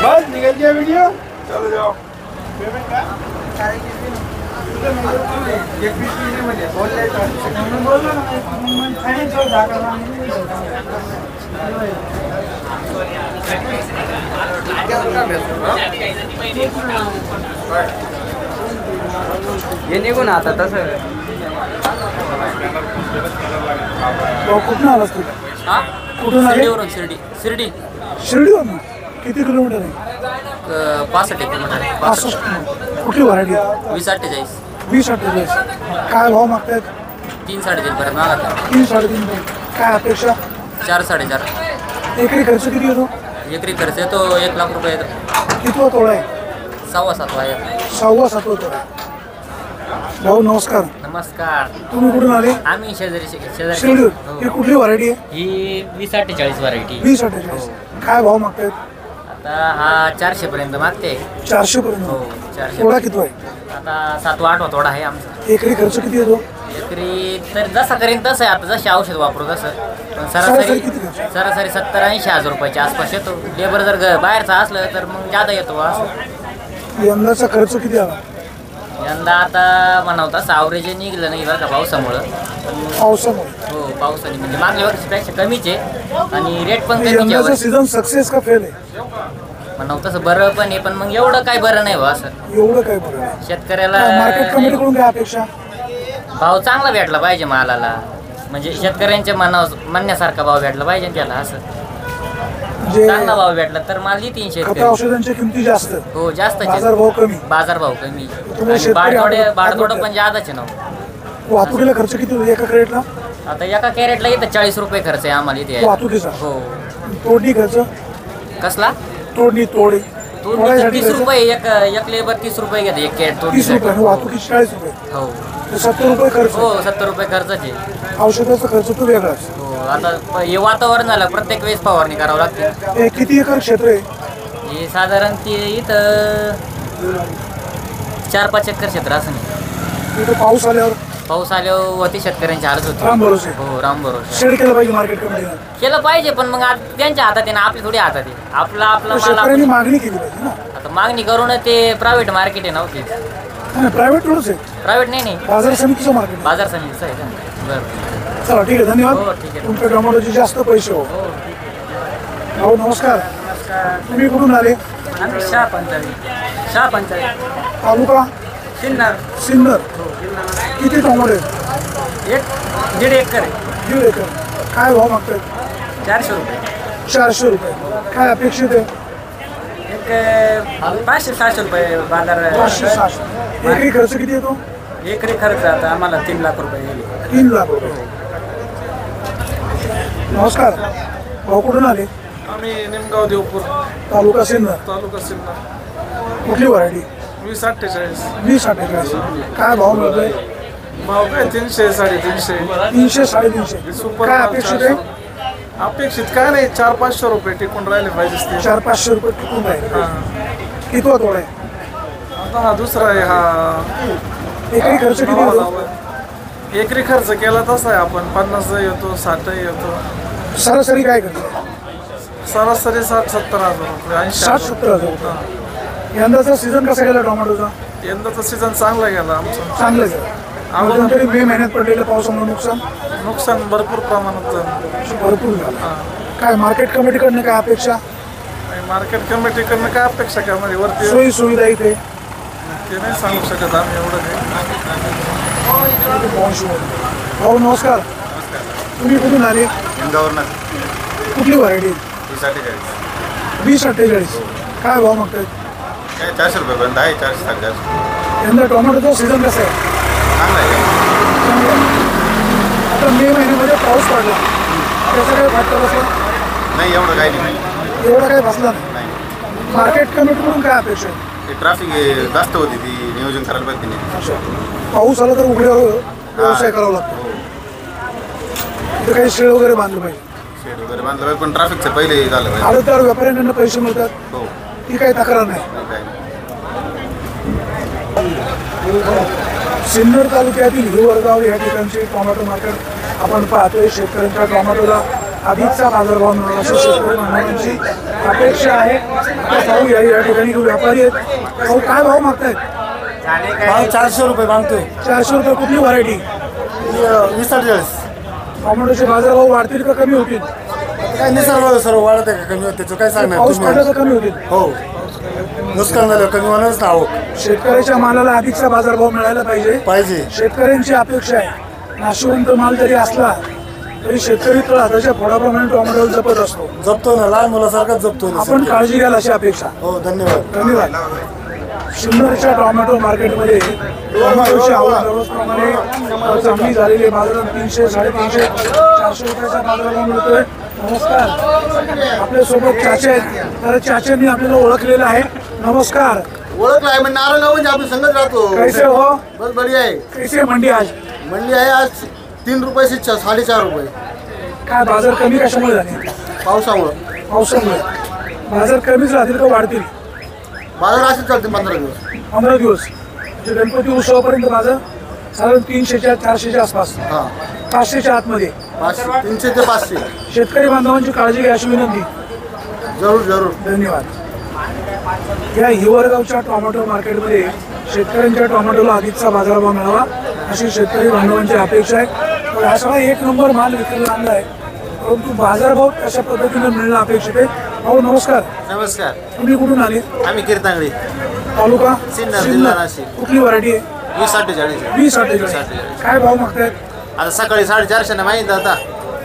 बस निकल गया वीडियो, चलो जाओ। हे निघून आता तसं कुठून आलास तू? हा कुठून आले? शिर्डीवरून शिर्डी शिर्डीवरून किती किलोमीटर आहे? 65 किलोमीटर आहे. 65. कुठली व्हरायटी? 2048 20-48. काय भाव मागतायत? 3-3.5 पर्यंत मागत 3-3.5. काय अपेक्षा? 4-4.5 एकरी खर्च किती येतो? एकरी खर्च येतो 1 लाख रुपये येतो. कितवा तोडा आहे? 6.5 आहे. 6.5 तोडा. भाऊ नमस्कार. नमस्कार. तुम्ही कुठून आले? आम्ही शेजारी शिर्डी. ही कुठली व्हरायटी आहे? ही 2048 व्हरायटी. 20-48. काय भाव मागतायत? आता हा 400 पर्यंत मागते. 400 पर्यंत. हो 400. तोडा किती आहे? आता 7-8 तोडा आहे आमचा. एकरी खर्च किती येतो? एकरी तर जसं करीन तसं आहे. आता जसे औषध वापरू तसं पण सरासरी किती खर्च? सरासरी 70-80 हजार रुपयाच्या आसपास येतो. लेबर जर बाहेरचा असलं तर मग जादा येतो असं. यंदाचा खर्च किती आला? यंदा आता म्हणावं तसं ॲव्हरेज निघलं नाही बरं का पावसामुळं. पावसामुळे. हो पावसाने म्हणजे मागल्या वर्षीपेक्षा कमीच आहे आणि रेट पण कमीच यंदाचा आहे. सीझन सक्सेस का फेल आहे? म्हणावं तसं बरं पण आहे पण मग एवढं काय बरं नाही बा असं. एवढं काय बरं आहे? शेतकऱ्याला मार्केट कमिटीकडून काय अपेक्षा? भाव चांगला भेटला पाहिजे मालाला. म्हणजे शेतकऱ्यांच्या म्हणण्यासारखा भाव भेटला पाहिजे त्याला असं. जे चांगला भाव भेटला तर माल येतील खत शेतकरी. औषधांच्या किमती जास्त, हो जास्त बाजारभाव कमी. बाजारभाव कमी तुम्ही आणि शेतकरी बाडतोडं पण जादाच आहे ना. वाहतुकीला खर्च किती होतो एका क्रेटला? आता एका कॅरेटला इथं 40 रुपये खर्च आहे आम्हाला इथे. वाहतुकीचा. हो. तोडणी खर्च? कसला? तोडणी तोडे तोडणीचं 30 रुपये एक लेबर 30 रुपये घेते एक कॅरेट 30 रुपये. तोडणीसाठी. वाहतुकीचे 40 रुपये. हो 70 रुपये खर्च. हो 70 रुपये खर्चच आहे. औषधाचा खर्च तो वेगळाच. हो आता हे वातावरण झालं प्रत्येक वेळेस फवारणी करावं लागते. हे किती एकर क्षेत्र आहे? हे साधारण ते इथं 4-5 एकर क्षेत्र असं नाही. इथं पाऊस आल्यावर पाऊस आल्यावर होती शेतकऱ्यांची हालत होती. राम भरोसे. हो राम भरोसा शेड केलं पाहिजे मार्केट कमिटीने. केलं पाहिजे पण मग आता त्यांच्या हातात आहे ना आपली थोडी हातात आहे. आपला माल शेतकऱ्यांनी मागणी केली पाहिजे ना. आता मागणी करून ते प्रायव्हेट मार्केट आहे नव्हती. प्रायव्हेट थोडंच आहे. प्रायव्हेट नाही बाजार समितीचं मार्केट. बाजार समितीचं आहे का? बरं चला ठीक आहे, धन्यवाद. हो ठीक आहे. तुमच्या टोमॅटोचे जास्त पैसे हो. हो भाऊ नमस्कार. तुम्ही कुठून आले? आम्ही शाह पंचायत तालुका सिन्नर. सिन्नर. किती टोमॅटो आहेत? 1.5 एकर आहे. 1.5 एकर. काय भाव मागतात? 400 रुपये. 400 रुपये. काय अपेक्षित आहे? एक 500-600 रुपये बाजार. 500-600. एकरी खर्च किती येतो? एकरी खर्च आता आम्हाला 3 लाख रुपये येईल. 3 लाख रुपये. नमस्कार. भाऊ कुठून आले? आम्ही निमगाव देवपूर तालुका सिन्नर. तालुका सिन्नर. कुठली व्हरायटी? 2048. 20-48. काय भाव मिळतोय? भाव काय 300-350. 300-350. सुपर काय माल अपेक्षित 400. आहे? अपेक्षित काय नाही 400-500 रुपये टिकून राहिले पाहिजे ते. 400-500 रुपये टिकून राहील. हा. कितवा तोडा आहे? आता हा दुसरा आहे हा. एकरी खर्च किती येतो? एकरी खर्च केला तसा आहे आपण 50 येतो 60 येतो. सरासरी काय करतो? सरासरी 60-70 हजार रुपये 80. 60-70 हजार. यंदाचा सीझन कसा गेला टोमॅटोचा? यंदाचा सीझन चांगला गेला आमचा. चांगलं गेलं. मध्यंतरी मे महिन्यात पडलेल्या पावसामुळे नुकसान भरपूर प्रमाणात झालं. भरपूर झालं. काय मार्केट कमिटीकडनं काय अपेक्षा? मार्केट कमिटीकडनं काय अपेक्षा करणार वरती सोयी सुविधा इथे ते नाही सांगू शकत आम्ही एवढं काही. भाऊ नमस्कार. तुम्ही कुठून आले? इंदावरनं. कुठली व्हरायटी? 20-48. 20-48. काय भाव मागतात? काय 400 रुपये पर्यंत आहे. 400-450. यंदा टोमॅटोचा सीझन कसा आहे? चांगला आहे. आता मे महिन्यामध्ये पाऊस पडला, त्याचा काही फटका बसला? नाही एवढं काही नाही. एवढा काही बसला नाही. नाही मार्केट कमिटीकडून काय अपेक्षा आहे? ते ट्रॅफिक जास्त होती ती नियोजन करायला पाहिजे तिने. अच्छा. पाऊस आला तर उघड्यावर व्यवसाय करावा लागतो. तिथे काही शेळ वगैरे बांधलं पाहिजे. शेड वगैरे बांधलं पाहिजे पण ट्रॅफिकचं पहिले झालं पाहिजे. आडतदार व्यापाऱ्यांकडून पैसे मिळतात, हो ती काही तक्रार नाही. नाही काय नाही. सिन्नर तालुक्यातील हिवरगाव या ठिकाणचे टोमॅटो मार्केट आपण पाहतोय. शेतकऱ्यांच्या टोमॅटोला अधिकचा बाजारभाव मिळाला अशी शेतकरी बांधवांची अपेक्षा आहे. आता भाऊ या ठिकाणी व्यापारी आहेत. भाऊ काय भाव मागतायत? भाव 400 रुपये मागतोय. 400 रुपये. कुठली व्हरायटी? 20-40. टोमॅटोचे बाजारभाव वाढतील का कमी होतील? काय निसर्ग सर्व वाढत आहे का कमी होते त्याचं काय सांगणार पाऊस तुम्ही? पडला तर कमी होतील. हो, नुकसान झालं कमी होणारच ना. हो शेतकऱ्याच्या मालाला अधिकचा बाजारभाव मिळायला पाहिजे. शेतकऱ्यांची अपेक्षा आहे. नाशिवंत माल जरी असला तरी शेतकरी तळहाताच्या फोडाप्रमाणे टोमॅटो जपत असतो. जपतो ना, लहान मुलासारखाच जपतो. आपण काळजी घ्याल अशी अपेक्षा. हो, धन्यवाद. धन्यवाद. सिन्नरच्या टोमॅटो मार्केटमध्ये टोमॅटोची आवक दररोजप्रमाणे चांगली झालेली आहे. बाजारात 300, 350, 400 रुपयाचा बाजारभाव मिळतोय. नमस्कार. आपल्यासोबत चाचा आहेत. तर चाचांनी आपल्याला ओळखलेलं आहे. नमस्कार. ओळखला आहे म्हणजे नारंगाव म्हणजे आपण संगत राहतो. कैसे हो? बस बढिया आहे. कैसे मंडी आज? मंडी आहे आज 3 रुपये से 4.5 रुपये. काय बाजार कमी कशामुळे झाले? पावसामुळं. पावसामुळे बाजार कमीच राहतील का वाढतील? बाजार असेच चालते 15 दिवस. 15 दिवस म्हणजे गणपती उत्सवापर्यंत बाजार साधारण 300च्या 400च्या आसपास, हां 500च्या आतमध्ये. 300 ते 500. शेतकरी बांधवांची काळजी घ्या अशी विनंती. जरूर जरूर. धन्यवाद. या हिवरगावच्या टोमॅटो मार्केटमध्ये शेतकऱ्यांच्या टोमॅटोला अधिकचा बाजारभाव मिळावा अशी शेतकरी बांधवांची अपेक्षा आहे. तर हा सगळा 1 नंबर माल विक्रीला आणला आहे, परंतु बाजारभाव कशा पद्धतीने मिळणं अपेक्षित आहे. भाऊ नमस्कार. नमस्कार. तुम्ही कुठून आले? आम्ही कीर्तांगडी, तालुका सिन्नर, जिल्हा नाशिक. कुठली व्हरायटी आहे? 20-48. 20-48. काय भाव मागतायत? आता सकाळी 450 माहिती होता,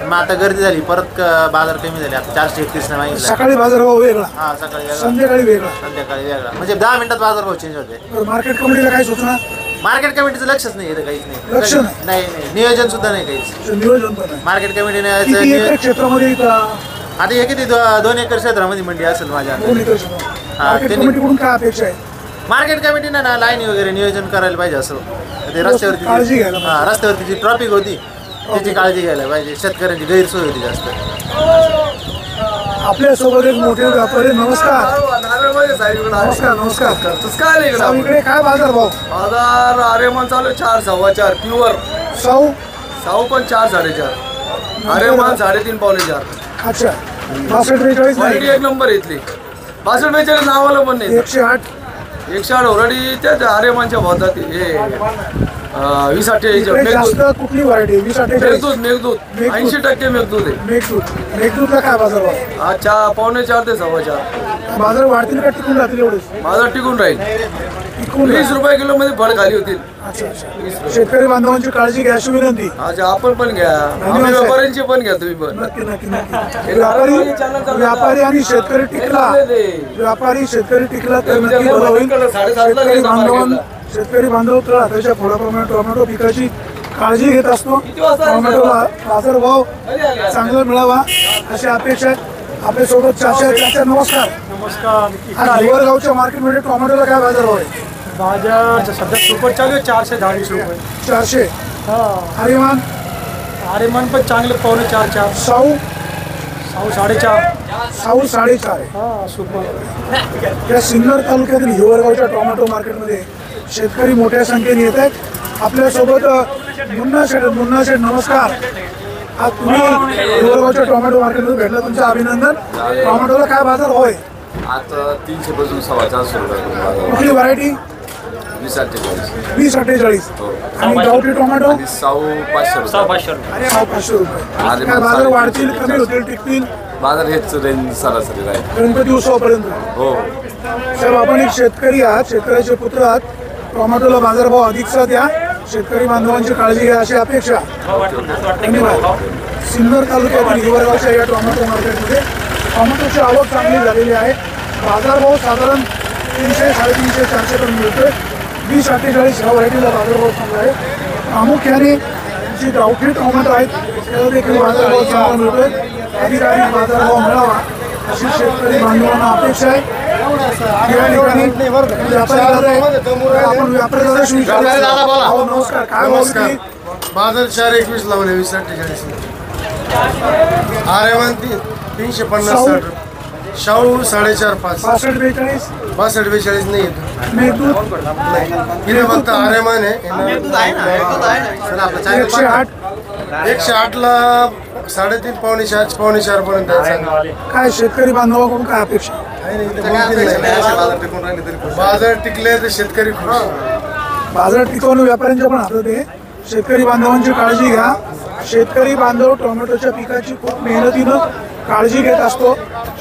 मग आता गर्दी झाली, परत बाजार कमी झाले. आता 431 माहिती. सकाळी बाजारभाव वेगळा, हा सकाळी वेगळा, संध्याकाळी वेगळा. संध्याकाळी वेगळा, म्हणजे 10 मिनिटात बाजार भाव चेंज होते. तर मार्केट कमिटीला काय सूचना? मार्केट कमिटीचं लक्षच नाही येतं, काहीच नाही. लक्ष नाही? नाही, नियोजन सुद्धा नाही काहीच. नियोजन पण आहे. मार्केट कमिटीने किती एकर क्षेत्रामध्ये इथं? आता हे किती 2 एकर क्षेत्रामध्ये मंडी असेल माझ्या. 2 एकर क्षेत्र. मार्केट त्यांनी- कमिटीकडून काय अपेक्षा आहे? मार्केट कमिटीनं ना लाईनी वगैरे नियोजन करायला पाहिजे. असं ते काळजी घ्यायला रस्त्यावरती, रस्त्यावरती जी ट्रॉफिक होती त्याची काळजी घ्यायला पाहिजे. शेतकऱ्यांची गैरसोय होती जास्त. आपल्यासोबत एक मोठे व्यापारी. नमस्कार. नमस्कार. नमस्कार. साऊ, इकडे काय बाजार भाव? बाजार आर्यमान चालू 4, 4.25 प्युअर. साऊ साऊ पण 4, 4.5. आर्यमान 3.5, 4.25. अच्छा. 62-43 क्वालिटी नाही. 1 नंबर येतली. 62-42 नावाला पण नाही. 108. 108 ओरडी त्याच आर्यमानच्या भावात हे 20-48. इकडे जास्त कुठली व्हरायटी? 20-48. मेघदूत 80% मेघदूत आहे. मेघदूतला काय बाजार भाव? आज 4.25 ते 4.25. बाजार वाढतील का टिकून राहतील एवढेच? बाजार टिकून राहील. टिकून 20 रुपये किलो मध्ये फळ खाली होतील. अच्छा अच्छा. शेतकरी बांधवांची काळजी घ्या अशी विनंती. आज आपण पण घ्या, आम्ही व्यापाऱ्यांची पण घ्या, तुम्ही पण. नक्की नक्की नक्की. व्यापारी आणि शेतकरी टिकला, व्यापारी शेतकरी टिकला तर नक्की बरं होईल. शेतकरी बांधव तर त्याच्या फोडाप्रमाणे टोमॅटो पिकाची काळजी घेत असतो. टोमॅटोला बाजारभाव चांगला मिळावा अशी अपेक्षा आहे. आपल्यासोबत चाचा. नमस्कार. नमस्कार. आज हिवरगावच्या मार्केटमध्ये टोमॅटोला काय बाजारभाव आहे? बाजार सध्या सुपर चालू आहे 440 रुपये. 400. हरिमान आर्यमान पण चांगले 4.25. साऊ साऊ 4.5. साऊ 4.5 आहे. हा सुपर. या सिन्नर तालुक्यातील हिवरगावच्या टोमॅटो मार्केटमध्ये शेतकरी मोठ्या संख्येने येत आहेत. आपल्यासोबत मुन्ना शेठ. नमस्कार. आज तुम्ही हिवरगावच्या टोमॅटो मार्केटमध्ये भेटला, तुमचं अभिनंदन. टोमॅटोला काय बाजार होय? आता 300 पासून 450 रुपये. कुठली व्हरायटी? 20-48. 20-48. आणि गावठी टोमॅटो? आणि साऊ 500 रुपये. 500 रुपये. काय बाजार वाढतील, कमी होतील, टिकतील? बाजार हेच रेंज सरासरी राहील. गणपती उत्सवापर्यंत. हो. साहेब, आपण एक शेतकरी आहात, शेतकऱ्याचे पुत्र आहात. टोमॅटोला बाजारभाव अधिकचा द्या, शेतकरी बांधवांची काळजी घ्या अशी अपेक्षा. धन्यवाद. सिन्नर तालुक्यातील हिवरगावच्या या टोमॅटो मार्केटमध्ये टोमॅटोची आवक चांगली झालेली आहे. बाजारभाव साधारण 300, 350, 400 पर्यंत मिळतोय. 20-48 ह्या व्हरायटीला बाजारभाव चांगला आहे. प्रामुख्याने जी गावठी टोमॅटो आहेत त्याला देखील बाजारभाव चांगला मिळतोय. अधिकाधिक बाजारभाव मिळावा अशी शेतकरी बांधवांना अपेक्षा आहे. या ठिकाणी व्यापारी दादा आहेत. आपण व्यापारी दादाशी विचारू. नमस्कार. काय भाव विकली? बाजार 421 लावले. 20-48. आर्यमान 350. शाहू 4.5-5. 62-42 62-42 नाही येत. मेघदूत इथे फक्त आरेमान आहे. चला आपलं चाय 108 108ला 3.5 4.5 पर्यंत आहे. काय शेतकरी बांधवाकडून काय अपेक्षा बाजार टिकले तर शेतकरी खुश. बाजार टिकवणं व्यापाऱ्यांच्या पण हातात आहे. शेतकरी बांधवांची काळजी घ्या. शेतकरी बांधव टोमॅटोच्या पिकाची खूप मेहनतीनं काळजी घेत असतो.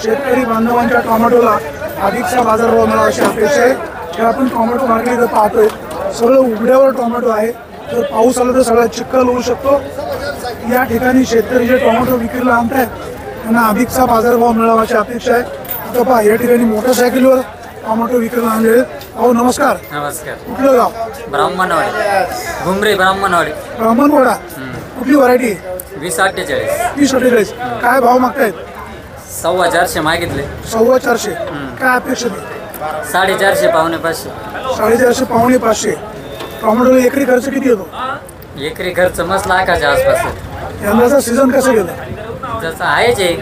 शेतकरी बांधवांच्या टोमॅटोला अधिकचा बाजारभाव मिळावा अशी अपेक्षा आहे. हे आपण टोमॅटो मार्केट इथं पाहतोय, सगळं उघड्यावर टोमॅटो आहे. जर पाऊस आला तर सगळा चिखल होऊ शकतो. या ठिकाणी शेतकरी जे टोमॅटो विक्रीला आणतायत त्यांना अधिकचा बाजारभाव मिळावा अशी अपेक्षा आहे. आता पहा या ठिकाणी मोटरसायकलीवर टोमॅटो विक्रीला आणले. अहो नमस्कार, नमस्कार. कुठलं गाव? ब्राह्मणवाडी, घुमरे ब्राह्मणवाडी. ब्राह्मणवाडा. कुठली व्हरायटी? 2048. 30-48. काय भाव मागतायत? 450 मागितले. 450. काय अपेक्षा आहे? 450 पावणे 500. 450 पावणे 500. टोमॅटोला एकरी खर्च किती येतो? एकरी खर्च मस्त लाखाच्या आसपास आहे. यंदाचा सीझन कसा गेला? जसं आहेच आहे,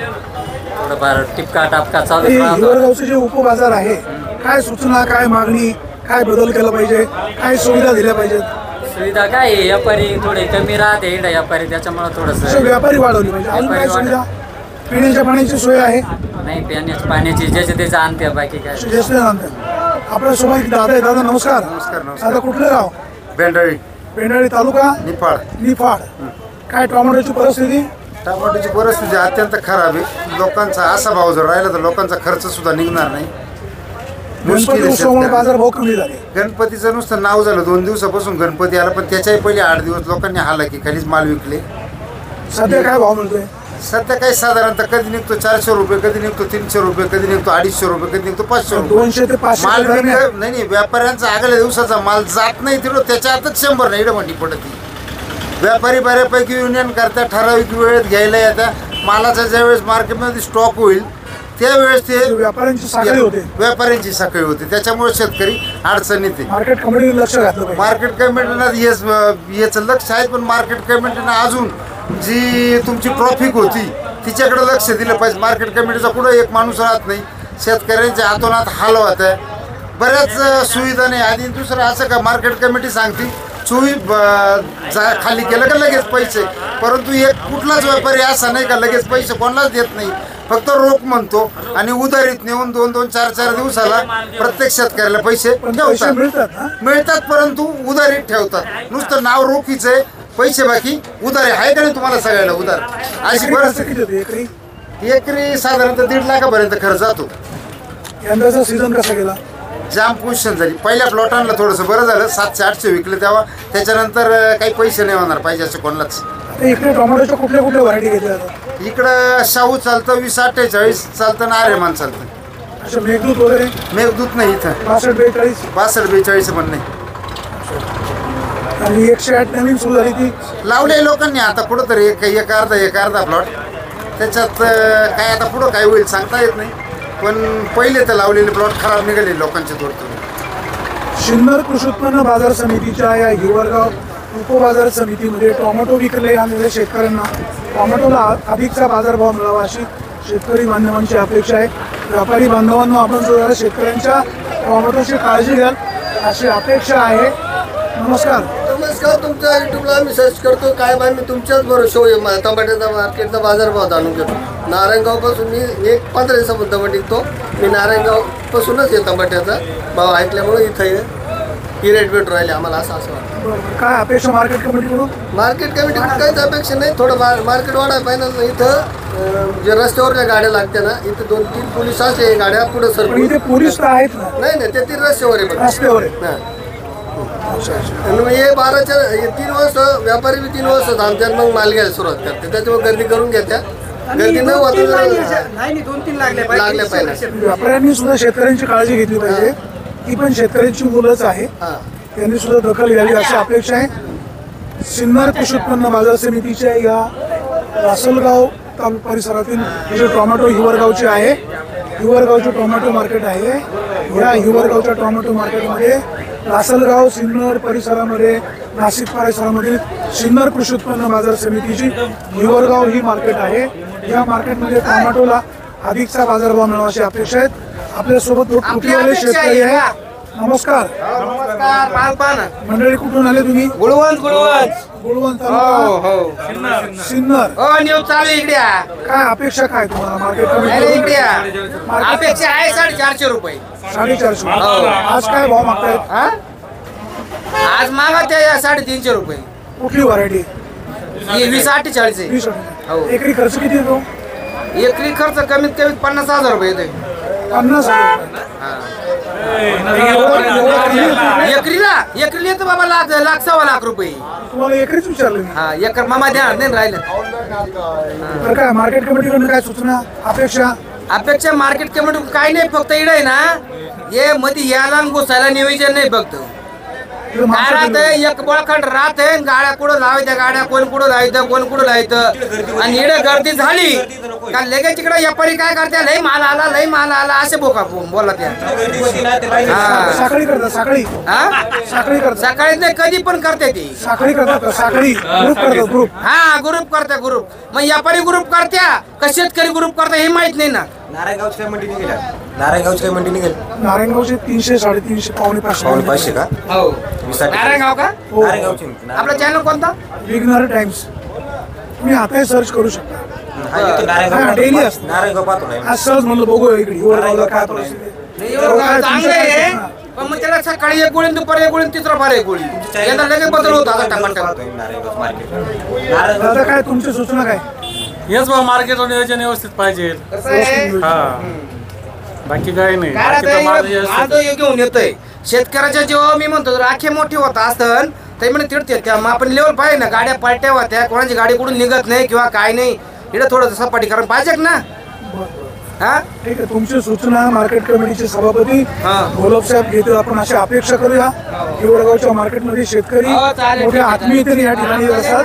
थोडंफार टिपका टापका चालू हे राहतो. हिवरगावचे जे उपबाजार आहे, काय सूचना, काय मागणी, काय बदल केला पाहिजे, काय सुविधा दिल्या पाहिजेत? सुविधा काय आहे, व्यापारी थोडे कमी राहते इकडे व्यापारी, त्याच्यामुळे अशा थोडंसं व्यापारी वाढवली पाहिजे. अजून काय व्यापारी सुविधा? पिण्याच्या पाण्याची सोय आहे? नाही, पाण्याची ज्याचे त्याचं आणते, बाकी काय. जास्त आणतात. आपल्या सोबत एक दादा आहे. दादा नमस्कार. दादा कुठलं गाव? बेंडळी पेंढारी तालुका निफाड. निफाड. काय टोमॅटोची परिस्थिती? टमाट्याची परिस्थिती अत्यंत खराब आहे. लोकांचा असा भाव जर राहिला तर लोकांचा खर्च सुद्धा निघणार नाही. मुश्किल गणपती आहे उत्सवामुळे शेतकऱ्याला. बाजार भाव कमी झाले. गणपतीचं नुसतं नाव झालं, 2 दिवसापासून गणपती आला, पण त्याच्याही पहिले 8 दिवस लोकांनी हालाकी खालीच माल विकले. सध्या काय भाव मिळतोय? सध्या काही साधारणतः कधी निघतो 400 रुपये, कधी निघतो 300 रुपये, कधी निघतो 250 रुपये, कधी निघतो 500 रुपये. 200 ते 500 माल दरम्यान. नाही, व्यापाऱ्यांचा आगल्या दिवसाचा माल जात नाही तिथं, त्याच्या आतच 100 नाही इडमंडी पडती. व्यापारी बऱ्यापैकी युनियन करता, ठराविक वेळेत घ्यायला येतात. मालाचा ज्यावेळेस मार्केटमध्ये स्टॉक होईल त्यावेळेस ते व्यापाऱ्यांची साखळी होते. व्यापाऱ्यांची साखळी होते, त्याच्यामुळे शेतकरी अडचणीत आहे. मार्केट कमिटीने लक्ष घातलं पाहिजे. मार्केट कमिटीनं याचं लक्ष आहे, पण मार्केट कमिटीनं अजून जी तुमची ट्रॉफिक होती तिच्याकडे लक्ष दिलं पाहिजे. मार्केट कमिटीचा कुठं एक माणूस राहत नाही. शेतकऱ्यांच्या हातोनात हाल होत आहे. बऱ्याच सुविधा नाही. आधी दुसरं असं का मार्केट कमिटी सांगते खाली केलं का लगेच पैसे, परंतु एक कुठलाच व्यापारी असा नाही का लगेच पैसे कोणालाच देत नाही. फक्त रोख म्हणतो आणि उधारीत नेऊन 2-2, 4-4 दिवसाला प्रत्येक शेतकऱ्याला पैसे पण पैसे ठेवतात. मिळतात ना? मिळतात, परंतु उधारीत ठेवतात. नुसतं नाव रोखीच आहे, पैसे बाकी उधारी आहे का नाही तुम्हाला सगळ्याला उधार. अशी एकरी खर्च परिस्थिती. किती होते एकरी? एकरी साधारणतः 1.5 लाखापर्यंत खर्च जातो. यंदाचा सीझन कसा गेला? जाम पोझिशन झाली. पहिल्या प्लॉटांना थोडंसं बरं झालं, 700-800 विकले तेव्हा. त्याच्यानंतर काही पैसे नाही होणार पाहिजे असं कोणालाच. आता इकडे टोमॅटोच्या कुठल्या कुठल्या व्हरायटी घेतल्या जातात? इकडं शाहू चालतं, 2048 चालतं ना आर्यमान चालतं. अशा मेघदूत वगैरे मेघदूत नाही इथं. 62-42 62-42 पण नाही. आणि 108 नवीन सुरू झाली ती. लावले लोकांनी आता कुठंतरी एक अर्धा प्लॉट. त्याच्यात काय आता पुढं काय होईल सांगता येत नाही, पण पहिले तर लावलेले प्लॉट खराब निघाले लोकांचे तोडतोड. सिन्नर कृषी उत्पन्न बाजार समितीच्या या हिवरगाव उपबाजार समितीमध्ये टोमॅटो विकले आलेल्या शेतकऱ्यांना टोमॅटोला अधिकचा बाजारभाव मिळावा अशी शेतकरी बांधवांची अपेक्षा आहे. व्यापारी बांधवांना आपण जो शेतकऱ्यांच्या टोमॅटोची काळजी घ्याल अशी अपेक्षा आहे. नमस्कार. नमस्कार. तुमच्या युट्यूबला आम्ही सर्च करतो, काय बा मी तुमच्याच बरोबर टमाट्याचा मार्केटचा बाजारभाव जाणून घेतो. नारायणगावपासून मी 15 दिवसापासून टमाटे विकतो. मी नारायणगावपासूनच हे टमाट्याचा भाव ऐकल्यामुळे इथं ही रेट भेटून राहिले आम्हाला, असं वाटतं. काय अपेक्षा मार्केट कमिटीकडून? मार्केट कमिटीकडून काहीच अपेक्षा नाही. थोडं मार्केट वाढायला पाहिजे. इथं जे रस्त्यावरच्या गाड्या लागते ना, इथं 2-3 पोलीस असले गाड्या पुढे सर. पण इथे पोलीस तर आहेत ना? नाही नाही, ते 3 रस्त्यावर आहे. रस्त्यावर आहे. हां. आणि हे 3 वाजता व्यापारी बी 3 वाजता थांबतात, मग माल घ्यायला सुरुवात करते. त्याच्यामुळे गर्दी करून घेत्या. गर्दी न होता लागल्या पाहिजे. व्यापाऱ्यांनी सुद्धा शेतकऱ्यांची काळजी घेतली पाहिजे. ती पण शेतकऱ्यांची मुलंच आहे. त्यांनी सुद्धा दखल घ्यावी अशी अपेक्षा आहे. सिन्नर कृषी उत्पन्न बाजार समितीच्या या लासलगाव परिसरातील जे टोमॅटो हिवरगावचे आहे, हिवरगावचे टोमॅटो मार्केट आहे. या हिवरगावच्या टोमॅटो मार्केटमध्ये लासलगाव सिन्नर परिसरामध्ये, नाशिक परिसरामध्ये सिन्नर कृषी उत्पन्न बाजार समितीची हिवरगाव ही मार्केट आहे. या मार्केटमध्ये टोमॅटोला अधिकचा बाजारभाव मिळावा अशी अपेक्षा आहेत. आपल्यासोबत कुठलेले शेतकरी आहे. नमस्कार. मंडळी कुठून आले तुम्ही? गुळवंत तालुका, सिन्नर. काय अपेक्षा काय तुम्हाला मार्केट कमिटी? अपेक्षा आहे 450 रुपये. 450. आज काय भाव मागतायत? आज मागत आहे 350 रुपये. कुठली व्हरायटी? 20-48 आहे. 20. हो. एकरी खर्च किती येतो? एकरी खर्च कमीत कमी 50,000 रुपये येतोय. 50,000. एकरीला येतो बाबा लाख 1.25 रुपये. तुम्हाला एकरीच विचारलं मी. हा एकर मामा द्या नाही राहिलं. तर काय मार्केट कमिटीकडून काय सूचना अपेक्षा? अपेक्षा मार्केट कमिटी काय नाही, फक्त इकडे आहे ना हे मध्ये यायला आणि घुसायला नियोजन नाही फक्त. काय राहत एक बळखंड राहत आहे, गाड्या कुठं लावायच्या, गाड्या कोण कुठं लावायचं कोण कुठं लावायचं, आणि इकडे गर्दी झाली का लगेच इकडे व्यापारी काय करते, लय माल आला असे बोला त्या. साखळी करतात. साखळी साखळी करतात. सकाळी नाही कधी पण करते ती साखळी करतात. साखळी ग्रुप करतात. ग्रुप. हा ग्रुप करते ग्रुप. मग व्यापारी ग्रुप करत्या का शेतकरी ग्रुप करता हे माहित नाही ना. नारायणगावची काय मंडी निघेल? नारायणगावची काय मंडी निघेल? नारायणगावचे 300, 350, पावणे 500 का? हो नारायणगाव का? नारायणगावची आपला चॅनल कोणता? विघ्नर टाइम्स. तुम्ही आताही सर्च करू शकता. डेली असतं. नारायणगाव पाहतो नाही. आज सहज म्हणलं बघू इकडे हिवरगावला काय परिस्थिती आहे. चांगलं आहे पण मग त्याला सकाळी एक गोळी दुपारी एक गोळी तिसरा फार एक गोळी यंदा लगेच बदल होता आता टमाटर. नारायणगाव मार्केट. दादा काय तुमची सूचना काय? हेच बा मार्केटवर नियोजन व्यवस्थित पाहिजे. हा बाकी काही नाही. काय बाकी तर माझं आता घेऊन येतोय शेतकऱ्याच्या जेव्हा मी म्हणतो राखे मोठी होत असतं ते म्हणे तिडते त्या आपण लेवल पाहिजे ना. गाड्या पलट्या होत्या, कोणाची गाडी कुठून निघत नाही किंवा काय नाही, इकडे थोडं सपाटीकरण पाहिजे ना. हा ठीक आहे. तुमची सूचना मार्केट कमिटीचे सभापती गोलब साहेब घेतील आपण अशी अपेक्षा करूया. हिवरगावच्या मार्केटमध्ये शेतकरी मोठ्या आत्मीयतेने या ठिकाणी असतात.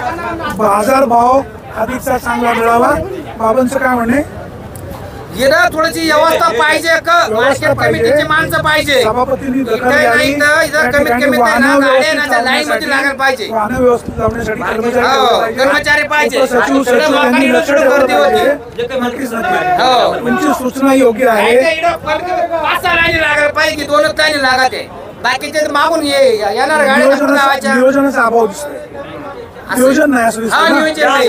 बाजारभाव अधिकचा चांगला मिळावा. बाबांचं काय म्हणणे? इकडं थोडीशी व्यवस्था पाहिजे मार्केट कमिटीची माणसं पाहिजे. सभापतींनी दखल इथं घ्यावी. नाही तर इथं कमीत कमी लाईन मध्ये लागायला पाहिजे. वाहनं व्यवस्थित लावण्यासाठी कर्मचारी पाहिजे. सचिव सचिव यांनी लक्ष ठेवलं पाहिजे. नक्कीच नक्की. तुमची सूचना योग्य आहे. 5-6 लाईनी लागायला पाहिजे, 2च लाईनी लागत आहे. बाकीचे मागून येणार गाड्या लावायच्या. नियोजनाचा अभाव दिसतोय. नियोजन नाही असं हा दिसतंय ना? नियोजन नाही.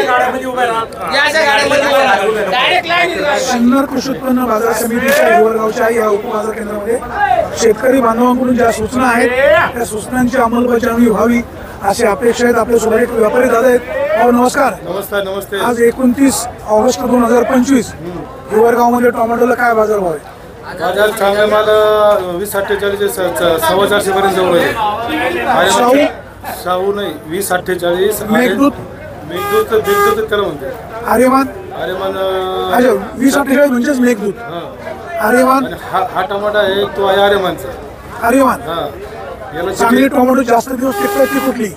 याच्या गाड्यामध्ये डायरेक्ट लाईन. सिन्नर कृषी उत्पन्न बाजार समितीच्या हिवरगावच्या या उपबाजार केंद्रामध्ये शेतकरी बांधवांकडून ज्या सूचना आहेत त्या सूचनांची अंमलबजावणी व्हावी अशी अपेक्षा आहेत. आपल्यासोबत एक व्यापारी दादा आहेत. हो नमस्कार. नमस्ते. आज 29 ऑगस्ट 2025 हिवरगावमध्ये टोमॅटोला काय बाजारभाव आहे? बाजार चांगला माल 20-48 450 पर्यंत जवळ आहे. शाहू नाही 20-48. मेघदूत त्याला म्हणते आर्यमान. आर्यमान. अच्छा 20-48 म्हणजेच मेघदूत. आर्यमान. हा टमाटा आहे तो आहे आर्यमानचा. आर्यमान. हा याला चांगली टोमॅटो जास्त दिवस टिकतात ती कुठली?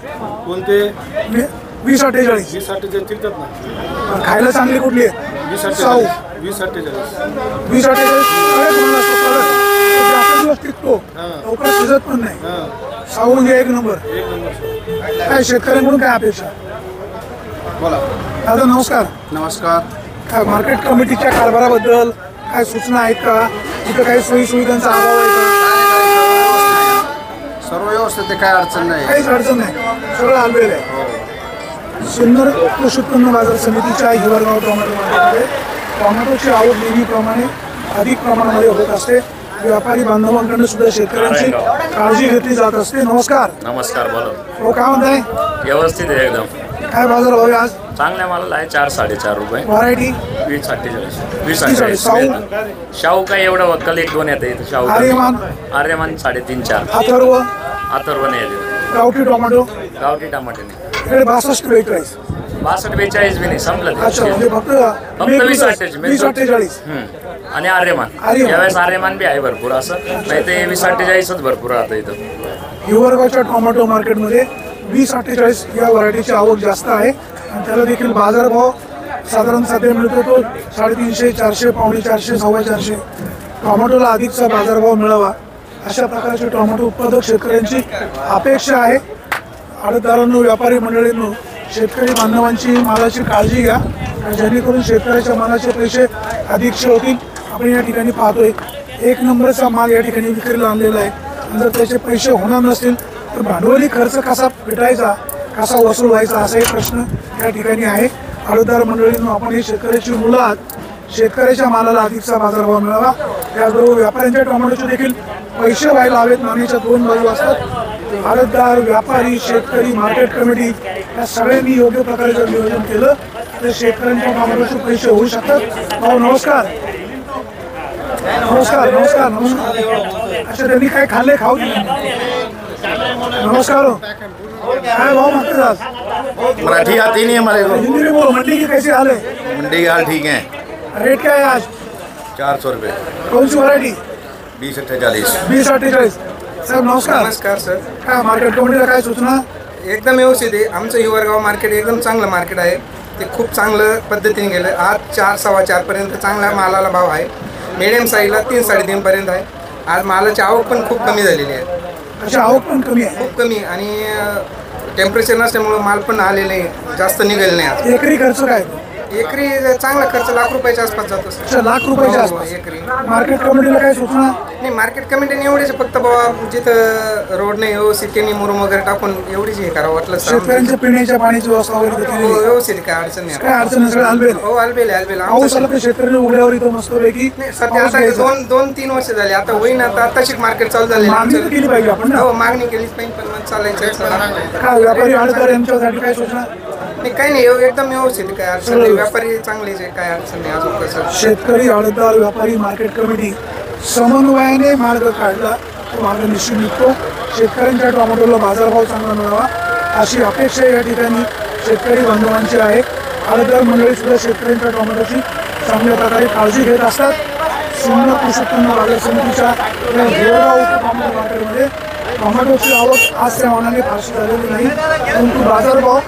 कोणते? 20-48. 20-48 टिकतात ना. खायला चांगली कुठली आहे? 20-48. 20-48 जास्त दिवस टिकतो, लवकर शिजत पण नाही. साऊ म्हणजे एक नंबर. काय शेतकऱ्यांकडून काय अपेक्षा? बोला दादा नमस्कार. नमस्कार. काय मार्केट कमिटीच्या कारभाराबद्दल काय सूचना आहेत का? तिथं काही सोयी सुविधांचा अभाव आहे का? सर्व व्यवस्थित आहे, काय अडचण नाही. काहीच अडचण नाही, सगळं आलेलं आहे. सिन्नर कृषी उत्पन्न बाजार समितीच्या हिवरगाव टोमॅटो मार्केटमध्ये टोमॅटोची आवक नेहमीप्रमाणे अधिक प्रमाणामध्ये होत असते. व्यापारी बांधवांकडून सुद्धा शेतकऱ्यांची काळजी घेतली जात असते. नमस्कार. नमस्कार. बोला. हो काय म्हणताय? व्यवस्थित आहे एकदम. काय बाजार भाव आहे आज? चांगल्या मालाला आहे 4-4.5 रुपये. व्हरायटी 20-48. शाहू काय एवढं वक्कल 1-2 येते इथं. शाहू आर्यमान 3.5-4. अथर्व नाही येते. गावठी टोमॅटो गावठी टमाटे नाही. इकडे 62 बेचाळीस. 62-42 बी नाही संपलं. अच्छा म्हणजे फक्त 20-48. आणि आर्यमान यावेळेस आर्यमान बी आहे भरपूर. असं नाही ते 20-48च भरपूर राहतं इथं. हिवरगावच्या टोमॅटो मार्केटमध्ये 20-48 या व्हरायटीची आवक जास्त आहे आणि त्याला देखील बाजारभाव साधारण सध्या मिळतो तो 350, 400, पावणे 400, 450. टोमॅटोला अधिकचा बाजारभाव मिळावा अशा प्रकारचे टोमॅटो उत्पादक शेतकऱ्यांची अपेक्षा आहे. आडतदारांनो, व्यापारी मंडळींनो, शेतकरी बांधवांची मालाची काळजी घ्या जेणेकरून शेतकऱ्याच्या मालाचे पैसे अधिकचे होतील. आपण या ठिकाणी पाहतोय 1 नंबरचा माल या ठिकाणी विक्रीला आणलेला आहे. आणि जर त्याचे पैसे होणार नसतील तर भांडवली खर्च कसा भेटायचा, कसा वसूल व्हायचा असा एक प्रश्न या ठिकाणी आहे. आडतदार मंडळींनो, आपण ही शेतकऱ्याची मुलं आहात. शेतकऱ्याच्या मालाला अधिकचा बाजारभाव मिळावा, त्याचबरोबर व्यापाऱ्यांच्या टोमॅटोचे देखील पैसे व्हायला हवेत. नाण्याच्या 2 बाजू असतात. आडतदार, व्यापारी, शेतकरी, मार्केट कमिटी या सगळ्यांनी योग्य प्रकारे जर नियोजन केलं तर शेतकऱ्यांच्या टोमॅटोचे पैसे होऊ शकतात. भाऊ नमस्कार. नमस्कार नमस्कार नमस्कार. अच्छा, त्यांनी काय खाल्ले, खाऊ दिले? नमस्कार. काय भाव मागते आज? मराठी आती नहीं हमारे को। हिंदी में बोलो, मंडी की कैसे हाल है? मंडी की हाल ठीक है। रेट क्या है आज? 400 रुपये। कौन सी वरायटी? 2048। 2048. साहेब नमस्कार. नमस्कार सर. काय मार्केट कमिटीला काय सूचना? एकदम व्यवस्थित आहे. आमचं हिवरगाव मार्केट एकदम चांगलं मार्केट आहे. ते खूप चांगलं पद्धतीने गेलं. आज 4, 4:15 पर्यंत चांगला मालाला भाव आहे. मिडियम साईजला 3, 3.5 पर्यंत आहे. आज मालाची आवक पण खूप कमी झालेली आहे. अच्छा, आवक पण कमी आहे. खूप कमी. आणि टेम्परेचर नसल्यामुळं माल पण आलेले जास्त निघेल नाही. आज एकरी खर्च काय? एकरी चांगला खर्च ₹1,00,000 आसपास जातो सर. अच्छा, ₹1,00,000 आसपास. एकरी. मार्केट कमिटीला काय सूचना? नाही, मार्केट कमिटीने एवढीच फक्त बाबा जिथं रोड नाही व्यवस्थित त्यांनी मुरुम वगैरे टाकून एवढीच हे करावं वाटलं सर. शेतकऱ्यांच्या पिण्याच्या पाण्याची व्यवस्था वगैरे केली हो, आहे? व्यवस्थित काय अडचण नाही. काय अडचण नसेल? अलबेल. हो, अलबेल पाऊस आमचं आला तर शेतकऱ्यांनी उघड्यावर इथं मस्त पैकी सध्या आता 2-3 वर्ष झाली. आता होईन, आता आताशी मार्केट चालू झाले. मागणी तर केली पाहिजे आपण ना. हो, मागणी केलीच पाहिजे, पण मग चालायचं. काय व्यापारी आडतदार यांच्यासाठी काय सूचना? नाही, काही नाही, एकदम व्यवस्थित. काय अडचण नाही. व्यापारी चांगलेच आहे, काय अडचण नाही. अजून कसं शेतकरी, आडतदार, व्यापारी, मार्केट कमिटी समन्वयाने मार्ग काढला तो मार्ग निश्चित निघतो. शेतकऱ्यांच्या टोमॅटोला बाजारभाव चांगला मिळावा अशी अपेक्षा या ठिकाणी शेतकरी बांधवांची आहे. आडतदार मंडळी सुद्धा शेतकऱ्यांच्या टोमॅटोची चांगल्या प्रकारे काळजी घेत असतात. सुंदर कृषी उत्पन्न बाजार समितीच्या या हिवरगाव टोमॅटो मार्केटमध्ये टोमॅटोची आवक आज त्या मानाने फारशी झालेली नाही, परंतु बाजारभाव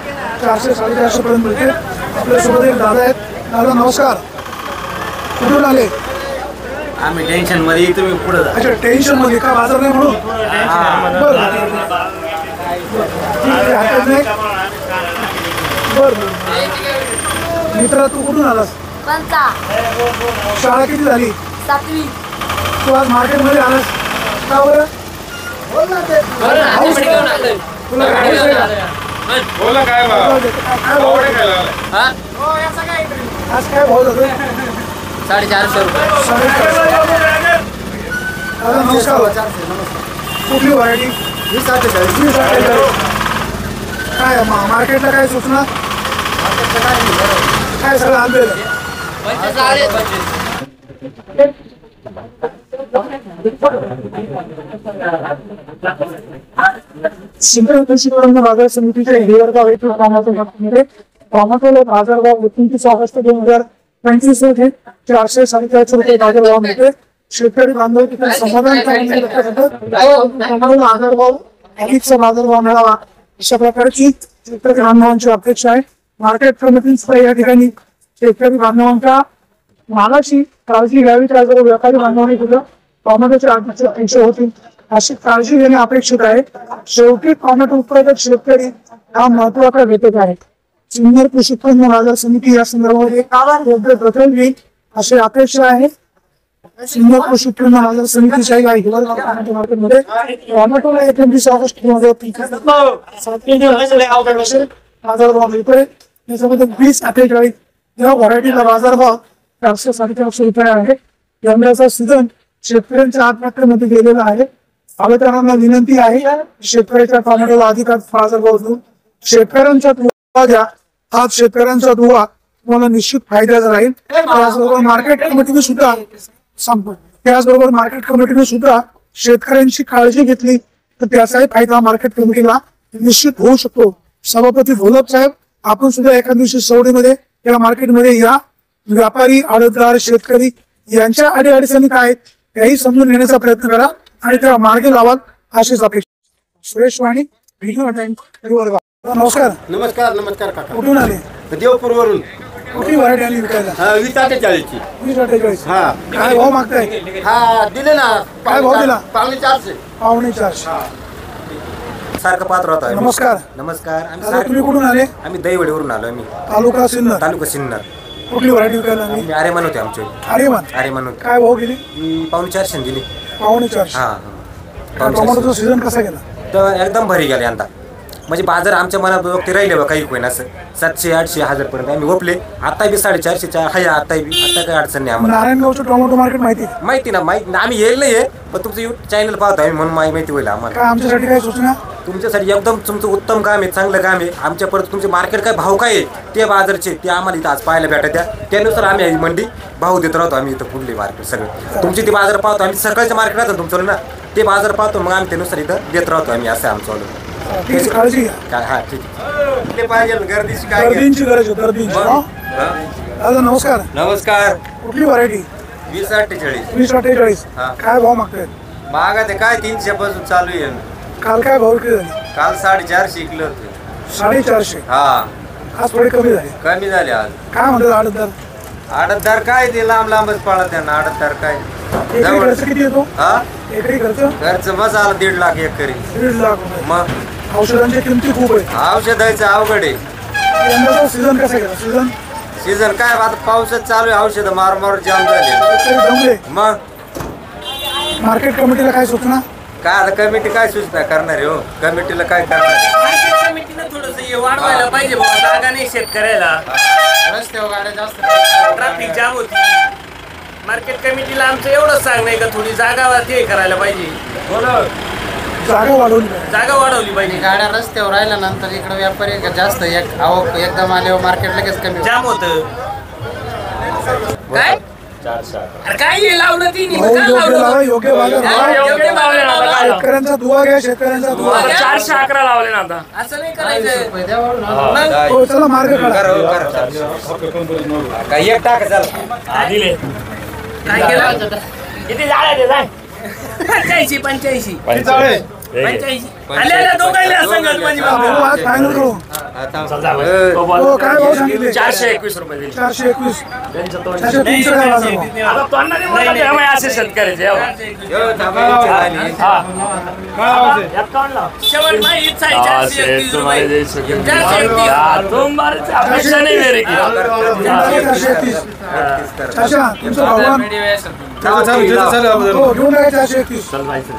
400-450 पर्यंत मिळते. आपल्यासोबत एक दादा आहेत. दादा नमस्कार. कुठून आले? आम्ही टेन्शन मध्ये, तुम्ही पुढे जा. अच्छा, टेन्शन मध्ये का? बाजार नाही म्हणून? बरं हरकत नाही. बरं मित्रा, तू कुठून आलास? शाळा किती झाली? 7वी. तू आज मार्केटमध्ये आलास का बरं? तुला गाडी आहे का? बोला काय भाव? काय भाव आहे? आज काय भाव जातो? 450 रुपये. दादा नमस्कार. कुठली व्हरायटी? 2048. काय मार्केटला काय सूचना? काय सगळं आणलेलं? सिंधू कृषी उत्पन्न बाजार समितीच्या हिवरगाव येथील टोमॅटोला बाजारभाव 29 ऑगस्ट 2025 रोजी 400-450 रुपये बाजारभाव मिळते. शेतकरी बांधव तिथे समाधान बाजारभाव अधिकचा बाजारभाव मिळावा अशा प्रकारची शेतकरी बांधवांची अपेक्षा आहे. मार्केट कमिटीचा या ठिकाणी शेतकरी बांधवांच्या मालाची काळजी घ्यावी, त्याचबरोबर व्यापारी बांधवांनी सुद्धा टोमॅटोच्या आत्महत्या पैसे होतील अशी काळजी घेणे अपेक्षित आहे. शेवटी टोमॅटो उत्पादक शेतकरी हा महत्वाचा घटक आहे. सिन्नर कृषी उत्पन्न बाजार समिती या संदर्भामध्ये योग्य दखल घेईल अशी अपेक्षा आहे. सिन्नर कृषी उत्पन्न बाजार समितीच्या या हिवरगाव टोमॅटो मार्केटमध्ये टोमॅटोला 29 ऑगस्ट 2025 बाजारभाव मिळतोय. त्याच्यामध्ये 2048 या व्हरायटीला बाजारभाव 400-450 रुपये आहे. यंदाचा सीझन शेतकऱ्यांच्या आत्महत्येमध्ये गेलेला आहे. आडतदारांना विनंती आहे शेतकऱ्याच्या टोमॅटोला अधिकार बाजारभाव देऊन शेतकऱ्यांचा दुवा द्या. आज शेतकऱ्यांचा दुवा तुम्हाला निश्चित फायद्याचा राहील. त्याचबरोबर मार्केट कमिटीने सुद्धा शेतकऱ्यांची काळजी घेतली तर त्याचाही फायदा मार्केट कमिटीला निश्चित होऊ शकतो. सभापती भोलप साहेब, आपण सुद्धा एका दिवशी सवडीमध्ये या मार्केटमध्ये या. व्यापारी, आडतदार, शेतकरी यांच्या अडीअडचणी काय त्याही समजून घेण्याचा प्रयत्न करा आणि त्या मार्गे लावाल अशीच अपेक्षा. सुरेश वाणी, व्हिडिओ टाइम, हिवरगाव. नमस्कार. नमस्कार. नमस्कार काका. कुठून आले? देवपूरवरून. कुठली व्हरायटी आली विकायला? 2048ची. 2048. हा. काय भाव मागताय? हा दिले ना. काय भाव दिला? 450. 450. सारखं पात्र होता. नमस्कार. नमस्कार. दादा, तुम्ही कुठून आले? आम्ही दहीवडीवरून आलो. आम्ही तालुका सिन्नर. तालुका सिन्नर. कुठली व्हरायटी विकायला लागली? अरे मन होते आमचे अरे मान अरे मन होते काय भाव गेली? ही 450 दिली. 450. हा टोमॅटोचा सीझन कसा गेला? तर एकदम भारी गेले यंदा. म्हणजे बाजार आमच्या मनात ते राहिले बा काही कोण असं 700 800 1000 पर्यंत आम्ही ओपले. आता बी 450 आहे. आता काही अडचण नाही आम्हाला. नारायणगावचं टोमॅटो मार्केट माहिती आहे? माहिती ना माहिती आम्ही येईल नाही पण तुमचं युट्यूब चॅनल पाहतो आम्ही म्हणून माहिती होईल आम्हाला. काय आमच्यासाठी काय सूचना? तुमच्यासाठी एकदम तुमचं उत्तम काम आहे, चांगलं काम आहे. आमच्या परत तुमचे मार्केट काय भाव काय आहे ते बाजारचे ते आम्हाला इथं आज पाहायला भेटत त्या त्यानुसार आम्ही मंडी भाव देत राहतो. आम्ही इथं पुढले मार्केट सगळं तुमची ती बाजार पाहतो आम्ही. सकाळचं मार्केट राहतं तुमचं ना ते बाजार पाहतो मग आम्ही त्यानुसार इथं देत राहतो आम्ही. असं आमचं त्याची काळजी घ्या. काय हा ठीक आहे. पाहिजे गर्दीची काय गर्दींची गरज आहे गर्दींची. दादा नमस्कार. नमस्कार. कुठली व्हरायटी? 2048. 2048. हा. काय भाव मागतायत? महागा ते काय 300 पासून चालू आहे. काल काय भाव विक्री झाली? काल 450 इकलं होते. 450. हा आज थोडी कमी झाली. कमी झाले आज. काय म्हणतात आडतदार? आडतदार काय ते लांब लांबच पळत त्यांना. आडतदार काय एकरी खर्च किती येतो? हा एकरी खर्च खर्च बस आला 1.5 लाख एकरी. 1.5 लाख रुपये. मग औषधांच्या किमती खूप आहेत. औषधाचं अवघड आहे. यंदाचा सीझन कसा गेला? सीझन काय आता पावसाच चालू आहे. औषध मार जाम झाले. जमले. मग मार्केट कमिटीला काय सूचना? काय आता कमिटी काय सूचना करणार आहे हो? कमिटीला काय करणार आहे? कमिटीनं थोडंसं वाढवायला पाहिजे बाबा. जागा नाही शेतकऱ्याला. रस्त्यावर गाड्या जास्त ट्रॅफिक जाम होती. मार्केट कमिटीला आमचं एवढंच सांगणं आहे का थोडी जागा ते करायला पाहिजे. जागा वाढवली पाहिजे. जागा वाढवली पाहिजे. गाड्या रस्त्यावर राहिल्यानंतर इकडे व्यापारी जास्त आवक एकदम आल्यावर मार्केट लगेच कमी जाम होतं. काय अरे काय हे लावलं ती भाऊ योग्य लावा, योग्य बाजार भाव. शेतकऱ्यांचा दुवा घ्या. शेतकऱ्यांचा दुवा. 411 लावले ना आता. असं नाही करायचं. हो, चला मार्ग काढा. काय एक टाका चला. दिले काय केलं? किती झाले ते जाय 85. 85. आल्या दोघायला संगत माझी भाऊ, आज फायनल करू. हो, काय भाव सांगितले? 421 रुपये दिले. 421. त्यांचं तोंड. त्याचे तुमचे काय बाजार भाव? आता तोंडाने बोलतात ते आम्ही असे शेतकऱ्याचे हो. हा. यात कोण लाव? शेवट माहिती आहे, हाँ, 431 तुम्हारे रुपये. जैसे कि- 431. यार, तुम्हारे से अपेक्षा नहीं मेरी की. 431. चाचा तुमचं भागवान हो घेऊन टाका 431. चल भाई चल.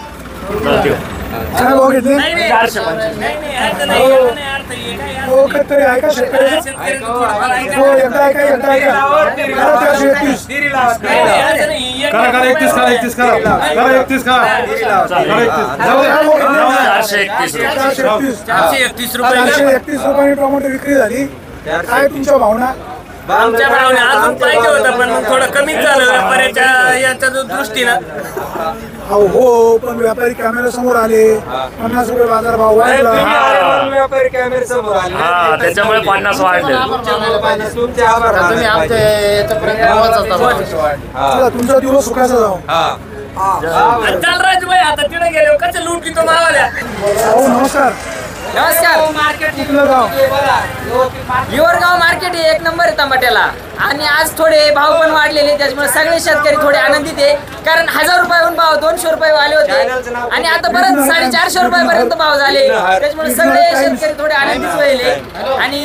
चल, ठेव. काय भाव घेतले? नाही, नाही. 425. नाही, अर्थ नाही, अर्थ नाही, अर्थ हे काय अर्थ हो काहीतरी ऐका शेतकऱ्याचं. शेतकऱ्यांचं थोडंफार ऐका. हो एकदा ऐका एकदा ऐका. करा 431. नाही, नाही, अर्थ नाही. एक करा 31 करा 31 करा 31 करा. 431 रुपये. 431. 431 रुपये. 431 रुपयाने टोमॅटो विक्री झाली. काय तुमच्या भावना? आमच्या भावने अजून पाहिजे होतं पण मग थोडं कमीच झालं व्यापाऱ्याच्या याच्या दृष्टीनं. हो पण व्यापारी कॅमेरा समोर आले. 50 रुपये बाजार भाव वाढला. व्यापारी कॅमेरे समोर आले. हा त्याच्यामुळे 50 वाढले. तुमचे आभार तुम्ही आमच्या याच्यापर्यंत पोहोचता. चला तुमचा दिवस सुखाचा जाऊ. चाल राजूभाई आता तिथे गेले कसं लूट की तो मावाल्या. हो नमस्कार. नमस्कार. कुठलं गाव? लिवरगाव मार्केट हे एक नंबर आहे टमाट्याला. आणि आज थोडे भाव पण वाढलेले त्याच्यामुळे सगळे शेतकरी थोडे आनंदित आहे. कारण 1000 रुपयाहून भाव 200 रुपये आले होते आणि आता परत 450 रुपयापर्यंत भाव झाले. त्याच्यामुळे सगळे शेतकरी थोडे आनंदित व्हायले आणि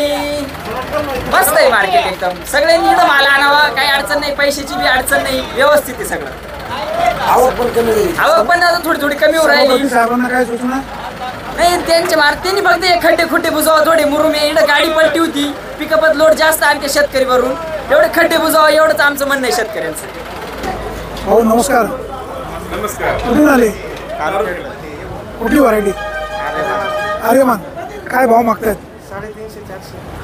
मस्त आहे मार्केट एकदम. सगळ्यांनी इथं माल आणावा. काही अडचण नाही. पैशाची बी अडचण नाही. व्यवस्थित आहे सगळं. आवक पण आता थोडी थोडी कमी होऊ राहिली. साहेबांना काय सूचना? नाही त्यांचे त्यांनी फक्त खड्डे खुड्डे बुजवा. थोडे मुरुमे इकडे गाडी पलटी होती. पिकअपात लोड जास्त आमच्या शेतकरी भरून एवढे खड्डे बुजवा एवढंच आमचं म्हणणं आहे शेतकऱ्यांचं. हो नमस्कार. कुठून आले? कुठली व्हरायटी? आर्यमान. काय भाव मागतायत?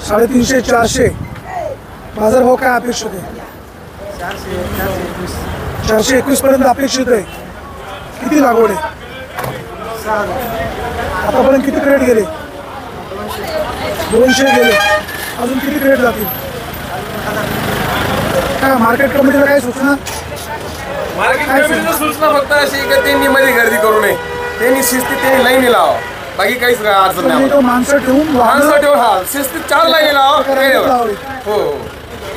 350 400. बाजार भाव काय अपेक्षित आहे? 421 पर्यंत अपेक्षित आहे. किती लागवड आहे? आतापर्यंत किती क्रेट गेले? 200 गेले. अजून किती क्रेट जातील? काय मार्केट कमिटीला काय सूचना? मार्केट कमिटीला सूचना फक्त अशी की त्यांनी मध्ये गर्दी करू नये. त्यांनी शिस्तीत त्यांनी लाईनी लावा. बाकी काहीच अडचण नाही. माणसं ठेवून माणसं ठेवून हा शिस्तीत 4 लाईनी लावा. हो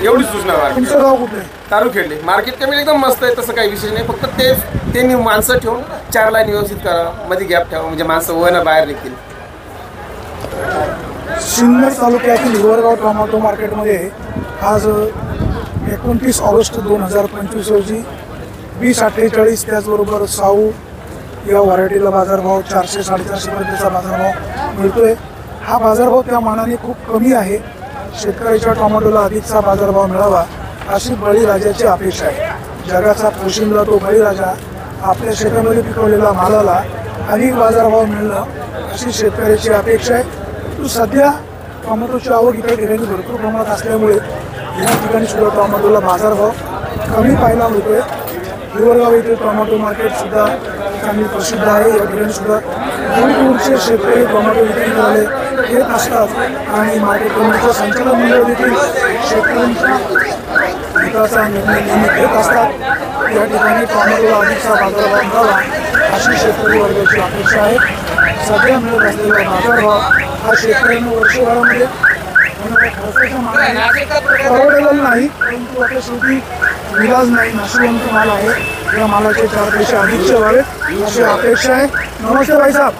एवढी सूचना मार्केट. तुमचं गाव कुठलं? तालुखेडले. मार्केट कमिटी एकदम मस्त आहे. तसं काही विशेष नाही. फक्त त्यांनी माणसं ठेवून 4 लाईन व्यवस्थित करा. मध्ये गॅप ठेवा म्हणजे माणसं वन बाहेर निघतील. सिन्नर तालुक्यातील हिवरगाव टोमॅटो मार्केटमध्ये आज 29 ऑगस्ट 2025 रोजी 2048, त्याचबरोबर साऊ या व्हरायटीला बाजारभाव 400-450 पर्यंतचा बाजारभाव मिळतोय. हा बाजारभाव त्या मानाने खूप कमी आहे. शेतकऱ्याच्या टोमॅटोला अधिकचा बाजारभाव मिळावा अशी बळीराजाची अपेक्षा आहे. जगाचा पोशिंदा तो बळीराजा आपल्या शेतामध्ये पिकवलेल्या मालाला अधिक बाजारभाव मिळणं अशी शेतकऱ्याची अपेक्षा आहे. परंतु सध्या टोमॅटोची आवक इतर ठिकाणी भरपूर प्रमाणात असल्यामुळे या ठिकाणी सुद्धा टोमॅटोला बाजारभाव कमी पाहायला मिळतोय. हिवरगाव येथे टोमॅटो मार्केटसुद्धा चांगली प्रसिद्ध आहे. या ठिकाणी सुद्धा दूरदूरचे शेतकरी टोमॅटो विक्री करायला येत असतात आणि मार्केट कमिटीचं संचालन मंडळ देखील शेतकऱ्यांच्या हिताचा निर्णय नेहमी घेत असतात. या ठिकाणी टोमॅटोला अधिकचा बाजारभाव मिळावा अशी शेतकरी वर्गाची अपेक्षा आहे. सध्या मिळत असलेला बाजारभाव हा शेतकऱ्यांना वर्षभरामध्ये परवडेला नाही, परंतु आता शेवटी विलाज नाही. नाशिवंत माल आहे, या मालाचे 4 पैसे अधिकचे व्हावे अशी अपेक्षा आहे. नमस्ते भाई साहब,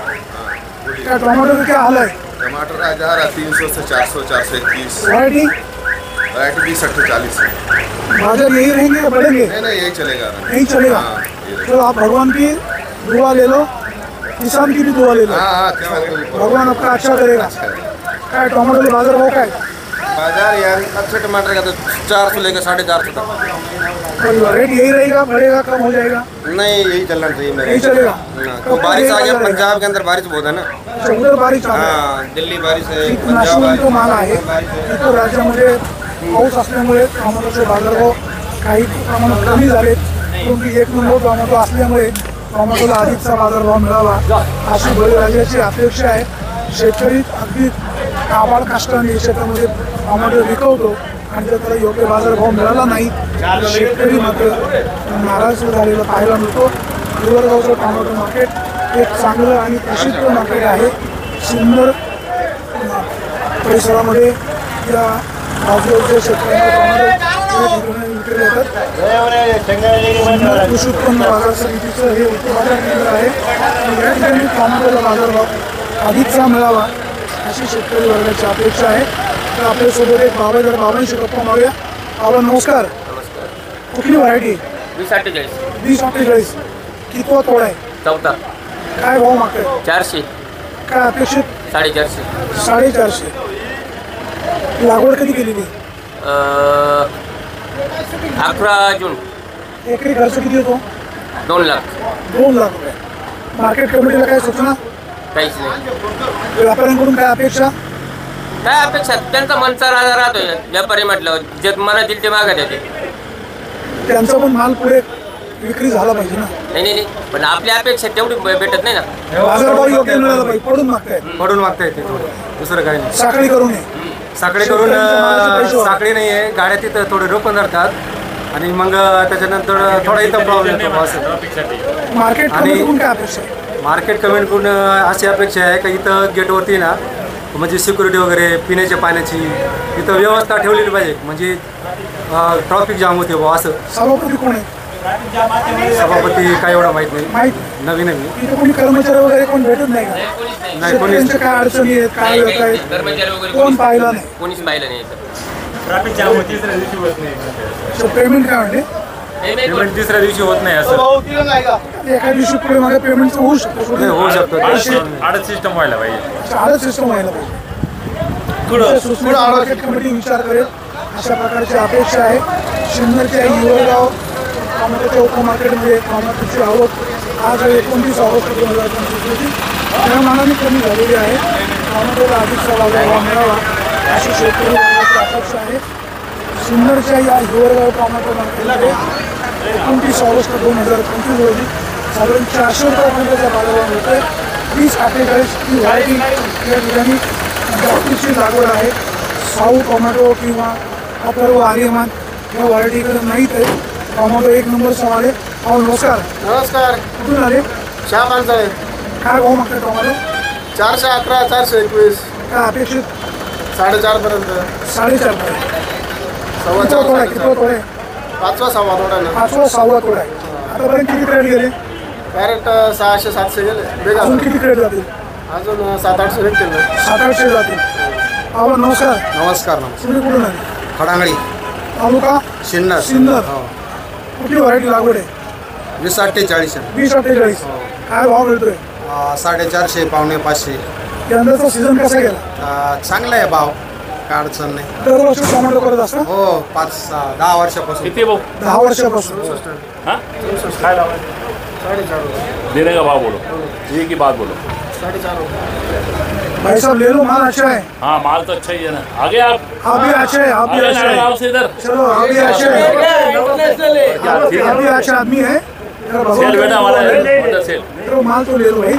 क्या टमाटर का क्या हाल है? टमाटर आ जा रहा 300 से 400, 421। वैरायटी 20, 60, 40। बाजार यही रहेंगे या बढ़ेंगे? नहीं, यही चलेगा। यही चलेगा। तो आप भगवान की दुआ ले लो, किसान की भी दुआ ले लो। भगवान आपका अच्छा करेगा। क्या टमाटर का बाजार भाव क्या है? बाजार यार अच्छे टमाटर का तो 400 लेकर 450 तक। रेट यही रहेगा, बढ़ेगा, कम हो जाएगा? नहीं, यही चलना चाहिए मेरे। यही चलेगा। तो बारिश आ गया, पंजाब के अंदर बारिश बहुत है ना। उधर बारिश आ गई। हाँ, दिल्ली बारिश है, नाशिवंत माल आहे. इतर राज्यामध्ये पाऊस असल्यामुळे टोमॅटोचे बाजारभाव काही प्रमाणात कमी झाले. परंतु 1 नंबर टोमॅटो असल्यामुळे टोमॅटोला अधिकचा बाजारभाव मिळावा अशी बळीराजाची अपेक्षा आहे. शेतकरी अगदी काबाड कष्टाने शेतामध्ये टोमॅटो विकवतो आणि जर त्याला योग्य बाजारभाव मिळाला नाही तर शेतकरी मात्र नाराज झालेला पाहायला मिळतो. हिवरगावचं टोमॅटो मार्केट एक चांगलं आणि प्रसिद्ध मार्केट आहे. सुंदर परिसरामध्ये या बाजूच्या शेतकऱ्यांना टोमॅटो विक्री होतात. कृषी उत्पन्न बाजार समितीचं हे उत्पादन केंद्र आहे. या ठिकाणी टोमॅटोला बाजारभाव अधिकचा मिळावा अशी शेतकरी वर्गाची अपेक्षा आहे. तर आपल्यासोबत एक बाबा जर बाबांशी गप्पा मारूया. बाबा नमस्कार. कुठली व्हरायटी? 2048. कितवा तोडा आहे? 4था. काय भाव मागताय? 400. काय अपेक्षित? 450. 450. लागवड कधी केलेली? 11 जून. एकरी खर्च किती येतो? 2 लाख. 2 लाख रुपये. मार्केट कमिटीला काय सूचना? काहीच नाही. व्यापाऱ्यांकडून काय अपेक्षा? काय अपेक्षा? त्यांचा मनचा राजा राहतोय. व्यापारी म्हटलं जे मनात येईल ते मागत येते. त्यांचा पण माल पुढे विक्री झाला पाहिजे ना. नाही, पण आपल्या अपेक्षा तेवढी भेटत नाही ना. बाजारभाव योग्य मिळाला पाहिजे. पडून मागताय ते दुसरं काही नाही. साखळी करू नये. साखळी करून साखळी नाही आहे. गाड्या तिथं थोडे रोपण धरतात आणि मग त्याच्यानंतर थोडा इथं प्रॉब्लेम येतो. मार्केट कमिटीकडून काय अपेक्षा? मार्केट कमिटीकडून अशी अपेक्षा आहे का इथं गेटवरती ना म्हणजे सिक्युरिटी वगैरे पिण्याच्या पाण्याची इथं व्यवस्था ठेवलेली पाहिजे. म्हणजे ट्रॉफिक जाम होते बुवा असं. सभापती कोण आहे? सभापती काय एवढं माहीत नाही. नवीन आहे. इथं कोणी कर्मचारी वगैरे कोण भेटत नाही का? नाही, कोणीच काय अडचणी आहेत, काय होत आहेत, कोण पाहिला नाही. कोणीच पाहिलं नाही. ट्रॅफिक जाम होती, तिसऱ्या दिवशी होत नाही. पेमेंट काय म्हणते? पेमेंट तिसऱ्या दिवशी होत नाही. असं एका दिवशी पुढे माझ्या पेमेंट होऊ शकतो. होऊ शकतो. आडत सिस्टम व्हायला पाहिजे. आडत सिस्टम व्हायला पाहिजे. मार्केट कमिटी विचार करेल अशा प्रकारची अपेक्षा आहे. सिन्नरच्या हिवरगाव टोमॅटोच्या उपमार्केटमध्ये टोमॅटोची आवक आज 29 ऑगस्ट 2025 रोजी त्या मानाने कमी झालेली आहे. टोमॅटोला अधिकचा बाजारभाव मिळावा अशी शेतकरी वर्गाची अपेक्षा आहे. सिन्नरच्या या हिवरगाव टोमॅटो मार्केटमध्ये 29 ऑगस्ट 2025 रोजी साधारण 400 रुपयापर्यंतचा बाजारभाव मिळतोय. 2048 ही व्हरायटी या ठिकाणी जास्तीची लागवड आहे. साऊ टोमॅटो किंवा अथर्व आर्यमान या व्हरायटीकडे नाहीत आहे. टोमॅटो 1 नंबर सवाल आहे. नमस्कार. नमस्कार. कुठून आले? श्याम माणसाळे. काय भाव मागताय टोमॅटो? 411, 421. काय अपेक्षित? 4.5 पर्यंत. 4.5 पर्यंत. 4.25 तोडा किती तोडा? 5वा 6वा तोडा ना. 5वा 6वा तोडा आहे. आतापर्यंत किती क्रेट गेले? कॅरेट 600, 700 गेले. बेगा अजून किती क्रेट जातील? अजून 700-800 भेटतील. 700-800 जातील. नमस्कार. नमस्कार. तुम्ही कुठून आले? खडांगडी. तालुका सिन्नर. सिन्नर. कुठली व्हरायटी लागवड आहे? 2048. 2048. काय भाव मिळतोय? 450 पावणे 500. यंदाचा सीझन कसा गेला? चांगला आहे भाव, काय अडचण नाही. दरवर्षी टोमॅटो करत असता? हो 5-10 वर्षापासून. किती भाऊ? 10 वर्षापासून. हाँ काय लावा? 4.5 देने का भाव बोलो, ये की बात बोलो. 4.5. भाई साहब ले लो, माल अच्छा है. हाँ माल तो अच्छा ही है ना. आगे आप भी अच्छे हैं, आप भी आगे अच्छे लगाओ हैं. आपसे इधर. चलो आप भी अच्छे हैं, आप भी अच्छे आदमी है. सेल बेटा हमारा है, सेल. चलो माल तो ले लो भाई,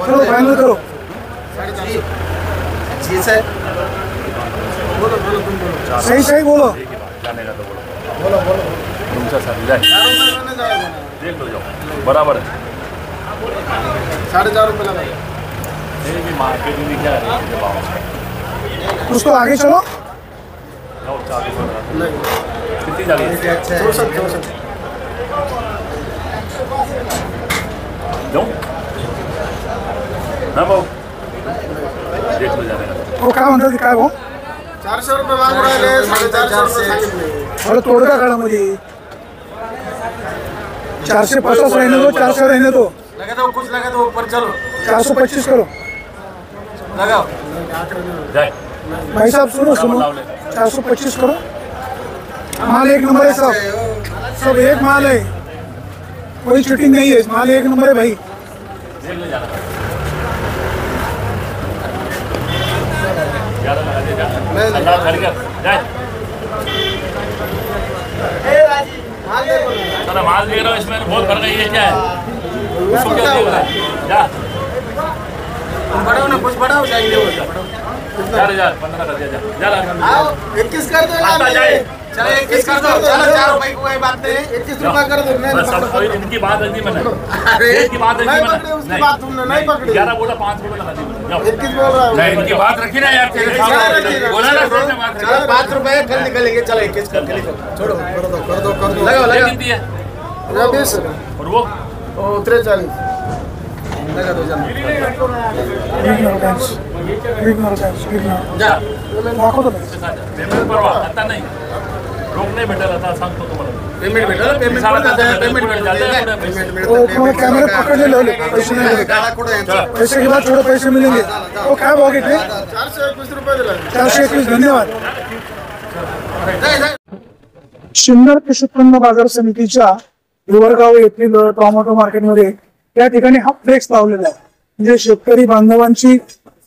चलो फाइनल करो. जी सर, सही सही बोलो. जाने का तो बोलो. तुमचा साथी जाए देख लो जाओ बराबर है. 4.5 रुपये लगा. ये भी मार्केटिंग में क्या है उसको आगे चलो. कितनी जा रही है? 64. जाऊँ ना भाऊ, देख लो जाने का. वो काय म्हणतात काय भाऊ? 400 रुपये मागून राहिले, 450 सांगितले. थोडं तोडगा काळामध्ये 450 रहने दो, 400 रहने दो. लगा दो, कुछ लगा दो, ऊपर चलो. 425 करो. लगाओ. जाए भाई साहब सुनो सुनो, 425 करो. माल एक नंबर है सब, सब एक माल है, कोई चीटिंग नहीं है, माल एक नंबर है भाई. देख लो जाना. ज़्यादा लगा दे जा. अल्लाह खरीद जाए. चलो माल दे रहा हूँ, इसमें बहुत फर्क है. ये क्या है? उसको क्या दे रहा है? जा बढ़ाओ ना, कुछ बढ़ाओ चाहिए. 4,000 15 कर दिया. जा आओ 21 कर दो. आता जाए. चलो 21 कर दो. चलो 4 रुपए को कोई बात नहीं. 21 रुपया कर दो. बस सब कोई इनकी बात रखी मैंने. इनकी बात रखी नहीं मैंने. पकड़े, उसकी बात तुमने नहीं पकड़ी. 11 बोला 5 रुपये लगा दी. जाओ. 21 बोल रहा हूँ. नहीं इनकी बात रखी ना यार. तेरे सामने बोला ना तुमने बात रखी. चलो 5 रुपए कल निकलेंगे. चलो 21 करके लिखो. छोड़ो, कर दो. लगाओ ये लगाओ. कितनी है? 20 और वो 43. लगा दो. जा दाखवतो पेमेंट परवा आता नाही. रोख नाही भेटेल आता सांगतो तुम्हाला. पेमेंट भेटलं. पेमेंट वो तुम्हारे कैमरे पकड़ने लो, पैसे नहीं मिलेंगे. पैसे के बाद थोड़े पैसे मिलेंगे. वो काय भाव घेतले? 421 रुपये दिला. 421. धन्यवाद. सिन्नर कृषी उत्पन्न बाजार समितीच्या हिवरगाव येथील टोमॅटो मार्केटमध्ये त्या ठिकाणी हा फ्लेक्स लावलेला आहे. म्हणजे शेतकरी बांधवांची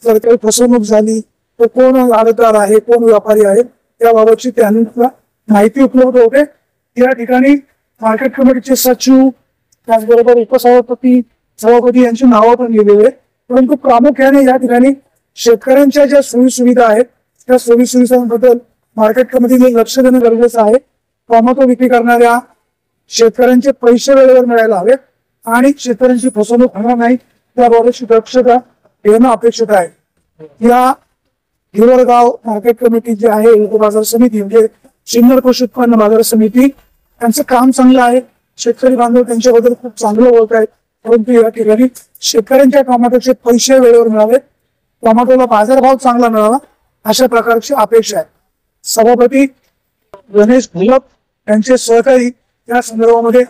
जर काही फसवणूक झाली तर कोण आडतदार आहे, कोण व्यापारी आहे, त्याबाबतची त्यांना माहिती उपलब्ध होते. या ठिकाणी मार्केट कमिटीचे सचिव, त्याचबरोबर उपसभापती यांची नावं पण लिहिलेली आहेत. परंतु प्रामुख्याने या ठिकाणी शेतकऱ्यांच्या ज्या सोयी सुविधा आहेत त्या सोयी सुविधांबद्दल मार्केट कमिटीने लक्ष देणं गरजेचं आहे. टोमॅटो विक्री करणाऱ्या शेतकऱ्यांचे पैसे वेळेवर मिळायला हवेत आणि शेतकऱ्यांची फसवणूक होणार नाही त्याबाबतची दक्षता घेणं अपेक्षित आहे. या हिवरगाव मार्केट कमिटी जी आहे, बाजार समिती म्हणजे सिन्नर कृषी उत्पन्न बाजार समिती, त्यांचं काम चांगलं आहे. शेतकरी बांधव त्यांच्याबद्दल खूप चांगलं बोलत आहेत. परंतु या ठिकाणी शेतकऱ्यांच्या टोमॅटोचे पैसे वेळेवर मिळावेत, टोमॅटोला बाजारभाव चांगला मिळावा अशा प्रकारची अपेक्षा आहे. सभापती गणेश भुलक यांचे सहकारी या संदर्भामध्ये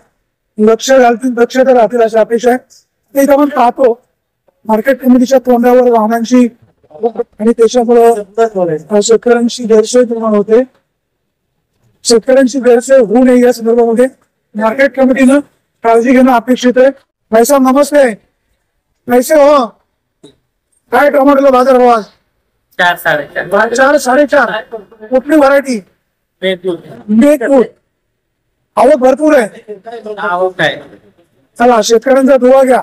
लक्ष घालतील, दक्षता राहतील अशी अपेक्षा आहे. ते आपण पाहतो मार्केट कमिटीच्या तोंडावर वाहनांची आणि त्याच्यामुळे शेतकऱ्यांची गैरसोय निर्माण होते. शेतकऱ्यांची गैरसोय होऊ नये या संदर्भामध्ये मार्केट कमिटीनं काळजी घेणं अपेक्षित आहे. भाई साहब नमस्ते. कैसे हो? काय टोमॅटोला बाजार भाव? 4 4.5. कुठली व्हरायटी? मेघदूत. आवक भरपूर आहे. चला शेतकऱ्यांचा दुवा घ्या.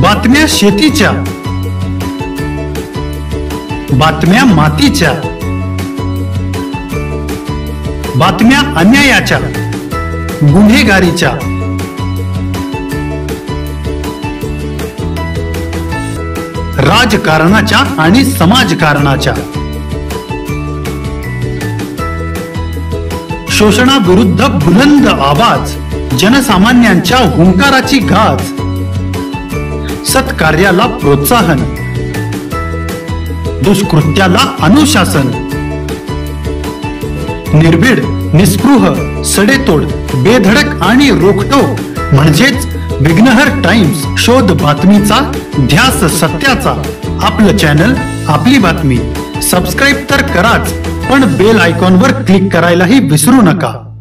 बातम्या शेतीच्या, बातम्या मातीच्या, बातम्या अन्यायाच्या, गुन्हेगारीच्या, राजकारणाच्या आणि समाजकारणाच्या, शोषणाविरुद्ध बुलंद आवाज, जनसामान्यांच्या हुंकाराची गाज, सत्कार्याला प्रोत्साहन, दुष्कृत्याला अनुशासन, निर्भीड, निस्पृह, सडेतोड, बेधडक आणि रोखटोक म्हणजेच विघ्नहर टाइम्स. शोध बातमीचा, ध्यास सत्याचा. आपलं चॅनल, आपली बातमी. सबस्क्राईब तर कराच, पण बेल आयकॉनवर क्लिक करायलाही विसरू नका.